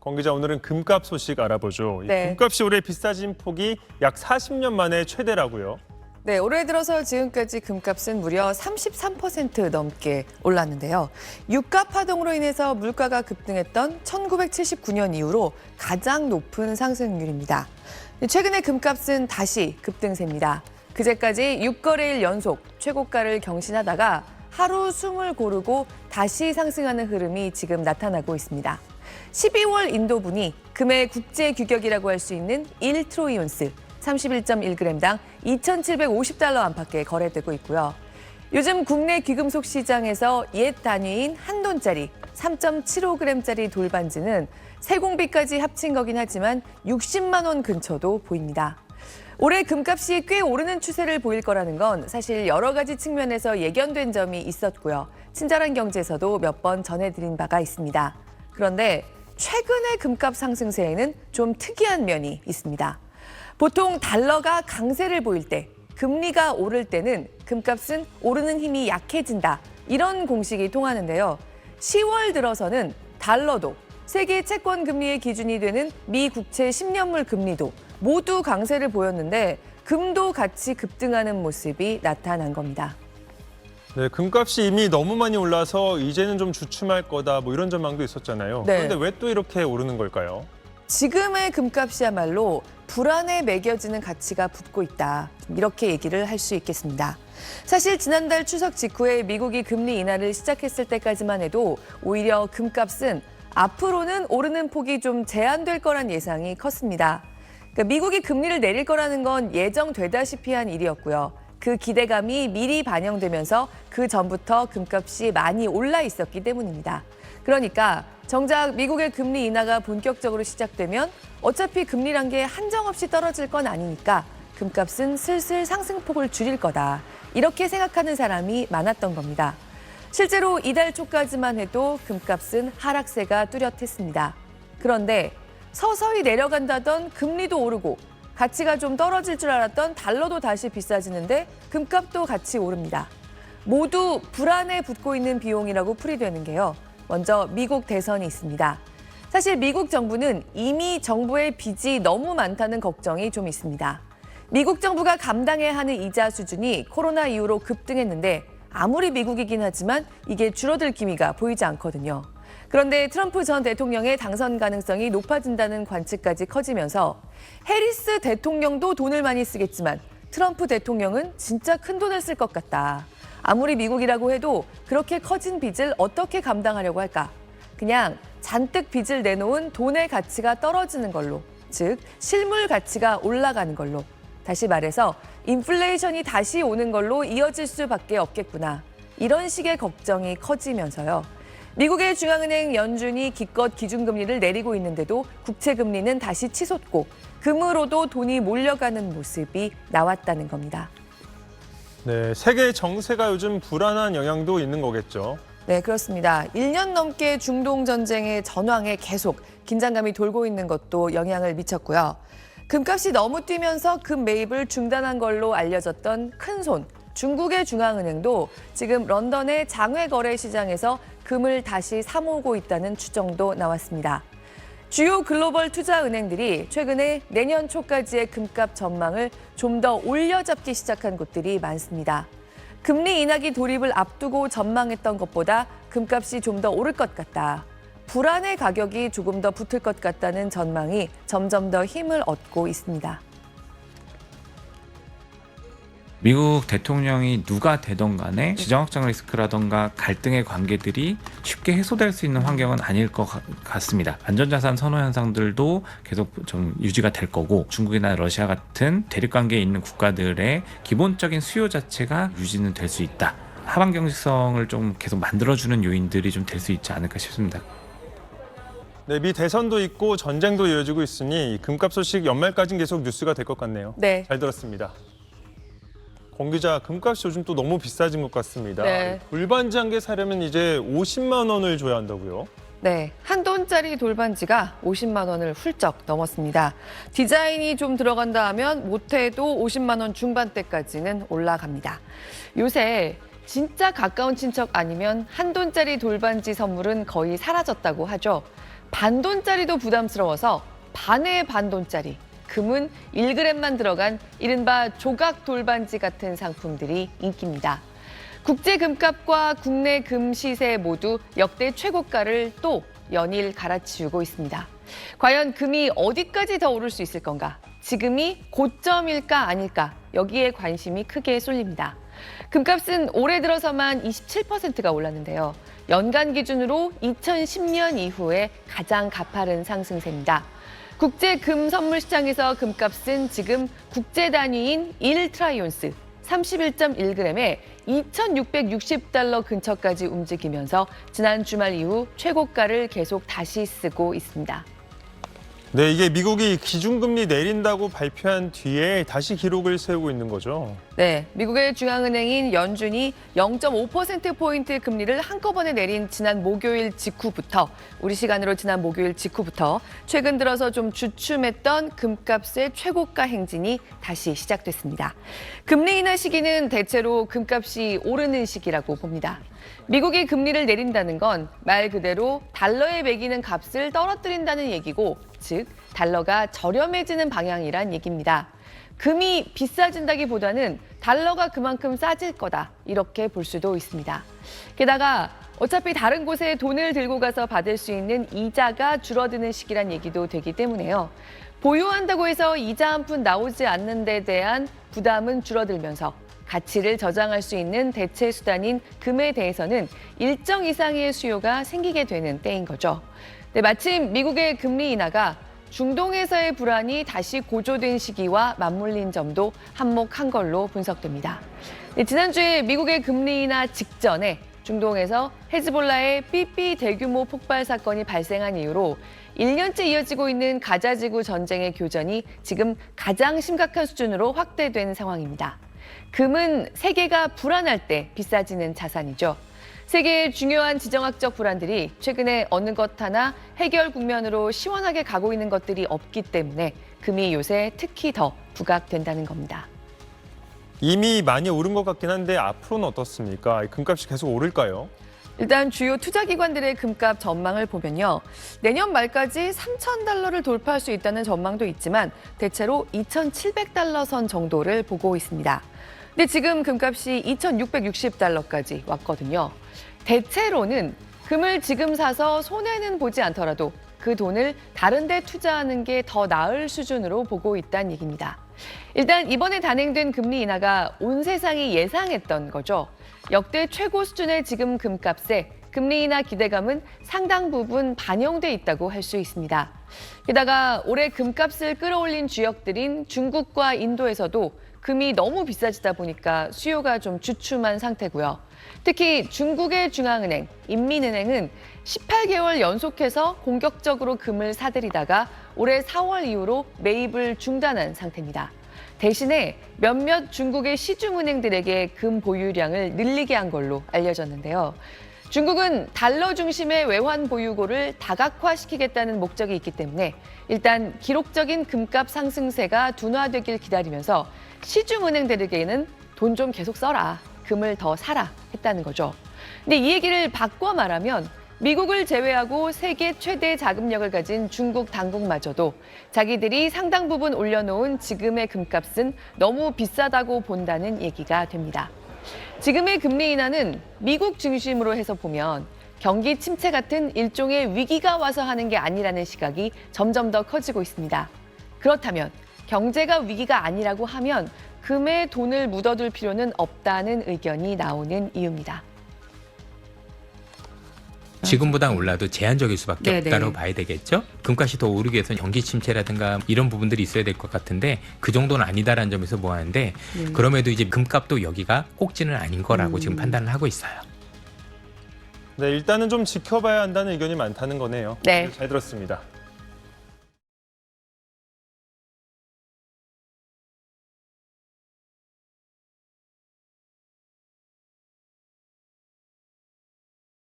권 기자, 오늘은 금값 소식 알아보죠. 네. 이 금값이 올해 비싸진 폭이 약 40년 만에 최대라고요. 네, 올해 들어서 지금까지 금값은 무려 33% 넘게 올랐는데요. 유가 파동으로 인해서 물가가 급등했던 1979년 이후로 가장 높은 상승률입니다. 최근에 금값은 다시 급등세입니다. 그제까지 6거래일 연속 최고가를 경신하다가 하루 숨을 고르고 다시 상승하는 흐름이 지금 나타나고 있습니다. 12월 인도분이 금의 국제 규격이라고 할 수 있는 1트로이온스 31.1g당 2,750달러 안팎에 거래되고 있고요. 요즘 국내 귀금속 시장에서 옛 단위인 한돈짜리 3.75g짜리 돌반지는 세공비까지 합친 거긴 하지만 60만 원 근처도 보입니다. 올해 금값이 꽤 오르는 추세를 보일 거라는 건 사실 여러 가지 측면에서 예견된 점이 있었고요. 친절한 경제에서도 몇 번 전해드린 바가 있습니다. 그런데 최근의 금값 상승세에는 좀 특이한 면이 있습니다. 보통 달러가 강세를 보일 때, 금리가 오를 때는 금값은 오르는 힘이 약해진다. 이런 공식이 통하는데요. 10월 들어서는 달러도 세계 채권 금리의 기준이 되는 미 국채 10년물 금리도 모두 강세를 보였는데 금도 같이 급등하는 모습이 나타난 겁니다. 네, 금값이 이미 너무 많이 올라서 이제는 좀 주춤할 거다, 뭐 이런 전망도 있었잖아요. 네. 그런데 왜 또 이렇게 오르는 걸까요? 지금의 금값이야말로 불안에 매겨지는 가치가 붙고 있다. 이렇게 얘기를 할 수 있겠습니다. 사실 지난달 추석 직후에 미국이 금리 인하를 시작했을 때까지만 해도 오히려 금값은 앞으로는 오르는 폭이 좀 제한될 거란 예상이 컸습니다. 그러니까 미국이 금리를 내릴 거라는 건 예정되다시피 한 일이었고요. 그 기대감이 미리 반영되면서 그 전부터 금값이 많이 올라 있었기 때문입니다. 그러니까 정작 미국의 금리 인하가 본격적으로 시작되면 어차피 금리란 게 한정없이 떨어질 건 아니니까 금값은 슬슬 상승폭을 줄일 거다. 이렇게 생각하는 사람이 많았던 겁니다. 실제로 이달 초까지만 해도 금값은 하락세가 뚜렷했습니다. 그런데 서서히 내려간다던 금리도 오르고 가치가 좀 떨어질 줄 알았던 달러도 다시 비싸지는데 금값도 같이 오릅니다. 모두 불안에 붙고 있는 비용이라고 풀이되는 게요. 먼저 미국 대선이 있습니다. 사실 미국 정부는 이미 정부의 빚이 너무 많다는 걱정이 좀 있습니다. 미국 정부가 감당해야 하는 이자 수준이 코로나 이후로 급등했는데 아무리 미국이긴 하지만 이게 줄어들 기미가 보이지 않거든요. 그런데 트럼프 전 대통령의 당선 가능성이 높아진다는 관측까지 커지면서 해리스 대통령도 돈을 많이 쓰겠지만 트럼프 대통령은 진짜 큰 돈을 쓸 것 같다. 아무리 미국이라고 해도 그렇게 커진 빚을 어떻게 감당하려고 할까? 그냥 잔뜩 빚을 내놓은 돈의 가치가 떨어지는 걸로, 즉 실물 가치가 올라가는 걸로. 다시 말해서 인플레이션이 다시 오는 걸로 이어질 수밖에 없겠구나. 이런 식의 걱정이 커지면서요. 미국의 중앙은행 연준이 기껏 기준금리를 내리고 있는데도 국채금리는 다시 치솟고 금으로도 돈이 몰려가는 모습이 나왔다는 겁니다. 네, 세계 정세가 요즘 불안한 영향도 있는 거겠죠. 네, 그렇습니다. 1년 넘게 중동 전쟁의 전황에 계속 긴장감이 돌고 있는 것도 영향을 미쳤고요. 금값이 너무 뛰면서 금 매입을 중단한 걸로 알려졌던 큰손 중국의 중앙은행도 지금 런던의 장외 거래 시장에서 금을 다시 사모으고 있다는 추정도 나왔습니다. 주요 글로벌 투자은행들이 최근에 내년 초까지의 금값 전망을 좀 더 올려잡기 시작한 곳들이 많습니다. 금리 인하기 돌입을 앞두고 전망했던 것보다 금값이 좀 더 오를 것 같다. 불안의 가격이 조금 더 붙을 것 같다는 전망이 점점 더 힘을 얻고 있습니다. 미국 대통령이 누가 되던 간에 지정학적 리스크라던가 갈등의 관계들이 쉽게 해소될 수 있는 환경은 아닐 것 같습니다. 안전자산 선호 현상들도 계속 좀 유지가 될 거고 중국이나 러시아 같은 대립관계에 있는 국가들의 기본적인 수요 자체가 유지는 될 수 있다. 하방 경직성을 좀 계속 만들어주는 요인들이 좀 될 수 있지 않을까 싶습니다. 네, 미 대선도 있고 전쟁도 이어지고 있으니 금값 소식 연말까지는 계속 뉴스가 될 것 같네요. 네. 잘 들었습니다. 권 기자, 금값이 요즘 또 너무 비싸진 것 같습니다. 네. 돌반지 한 개 사려면 이제 50만 원을 줘야 한다고요? 네, 한 돈짜리 돌반지가 50만 원을 훌쩍 넘었습니다. 디자인이 좀 들어간다 하면 못해도 50만 원 중반대까지는 올라갑니다. 요새 진짜 가까운 친척 아니면 한 돈짜리 돌반지 선물은 거의 사라졌다고 하죠. 반돈짜리도 부담스러워서 반의 반돈짜리, 금은 1g만 들어간 이른바 조각 돌반지 같은 상품들이 인기입니다. 국제 금값과 국내 금 시세 모두 역대 최고가를 또 연일 갈아치우고 있습니다. 과연 금이 어디까지 더 오를 수 있을 건가? 지금이 고점일까 아닐까? 여기에 관심이 크게 쏠립니다. 금값은 올해 들어서만 27%가 올랐는데요. 연간 기준으로 2010년 이후에 가장 가파른 상승세입니다. 국제 금 선물 시장에서 금값은 지금 국제 단위인 1트라이온스 31.1g에 2,660달러 근처까지 움직이면서 지난 주말 이후 최고가를 계속 다시 쓰고 있습니다. 네, 이게 미국이 기준금리 내린다고 발표한 뒤에 다시 기록을 세우고 있는 거죠. 네, 미국의 중앙은행인 연준이 0.5%포인트 금리를 한꺼번에 내린 지난 목요일 직후부터, 우리 시간으로 지난 목요일 직후부터 최근 들어서 좀 주춤했던 금값의 최고가 행진이 다시 시작됐습니다. 금리 인하 시기는 대체로 금값이 오르는 시기라고 봅니다. 미국이 금리를 내린다는 건 말 그대로 달러에 매기는 값을 떨어뜨린다는 얘기고, 즉 달러가 저렴해지는 방향이란 얘기입니다. 금이 비싸진다기보다는 달러가 그만큼 싸질 거다, 이렇게 볼 수도 있습니다. 게다가 어차피 다른 곳에 돈을 들고 가서 받을 수 있는 이자가 줄어드는 시기란 얘기도 되기 때문에요. 보유한다고 해서 이자 한 푼 나오지 않는 데 대한 부담은 줄어들면서 가치를 저장할 수 있는 대체 수단인 금에 대해서는 일정 이상의 수요가 생기게 되는 때인 거죠. 네, 마침 미국의 금리 인하가 중동에서의 불안이 다시 고조된 시기와 맞물린 점도 한몫한 걸로 분석됩니다. 네, 지난주에 미국의 금리 인하 직전에 중동에서 헤즈볼라의 삐삐 대규모 폭발 사건이 발생한 이후로 1년째 이어지고 있는 가자 지구 전쟁의 교전이 지금 가장 심각한 수준으로 확대된 상황입니다. 금은 세계가 불안할 때 비싸지는 자산이죠. 세계의 중요한 지정학적 불안들이 최근에 어느 것 하나 해결 국면으로 시원하게 가고 있는 것들이 없기 때문에 금이 요새 특히 더 부각된다는 겁니다. 이미 많이 오른 것 같긴 한데 앞으로는 어떻습니까? 금값이 계속 오를까요? 일단 주요 투자기관들의 금값 전망을 보면요. 내년 말까지 3,000달러를 돌파할 수 있다는 전망도 있지만 대체로 2,700달러 선 정도를 보고 있습니다. 근데 지금 금값이 2,660달러까지 왔거든요. 대체로는 금을 지금 사서 손해는 보지 않더라도 그 돈을 다른 데 투자하는 게 더 나을 수준으로 보고 있다는 얘기입니다. 일단 이번에 단행된 금리 인하가 온 세상이 예상했던 거죠. 역대 최고 수준의 지금 금값에 금리 인하 기대감은 상당 부분 반영돼 있다고 할 수 있습니다. 게다가 올해 금값을 끌어올린 주역들인 중국과 인도에서도 금이 너무 비싸지다 보니까 수요가 좀 주춤한 상태고요. 특히 중국의 중앙은행, 인민은행은 18개월 연속해서 공격적으로 금을 사들이다가 올해 4월 이후로 매입을 중단한 상태입니다. 대신에 몇몇 중국의 시중은행들에게 금 보유량을 늘리게 한 걸로 알려졌는데요. 중국은 달러 중심의 외환 보유고를 다각화시키겠다는 목적이 있기 때문에 일단 기록적인 금값 상승세가 둔화되길 기다리면서 시중은행들에게는 돈 좀 계속 써라, 금을 더 사라 했다는 거죠. 근데 이 얘기를 바꿔 말하면 미국을 제외하고 세계 최대 자금력을 가진 중국 당국마저도 자기들이 상당 부분 올려놓은 지금의 금값은 너무 비싸다고 본다는 얘기가 됩니다. 지금의 금리 인하는 미국 중심으로 해서 보면 경기 침체 같은 일종의 위기가 와서 하는 게 아니라는 시각이 점점 더 커지고 있습니다. 그렇다면 경제가 위기가 아니라고 하면 금에 돈을 묻어둘 필요는 없다는 의견이 나오는 이유입니다. 지금보다 올라도 제한적일 수밖에 네네. 없다고 봐야 되겠죠. 금값이 더 오르기 위해서는 경기 침체라든가 이런 부분들이 있어야 될 것 같은데 그 정도는 아니다라는 점에서 보았는데 그럼에도 이제 금값도 여기가 꼭지는 아닌 거라고 지금 판단을 하고 있어요. 네, 일단은 좀 지켜봐야 한다는 의견이 많다는 거네요. 네. 잘 들었습니다.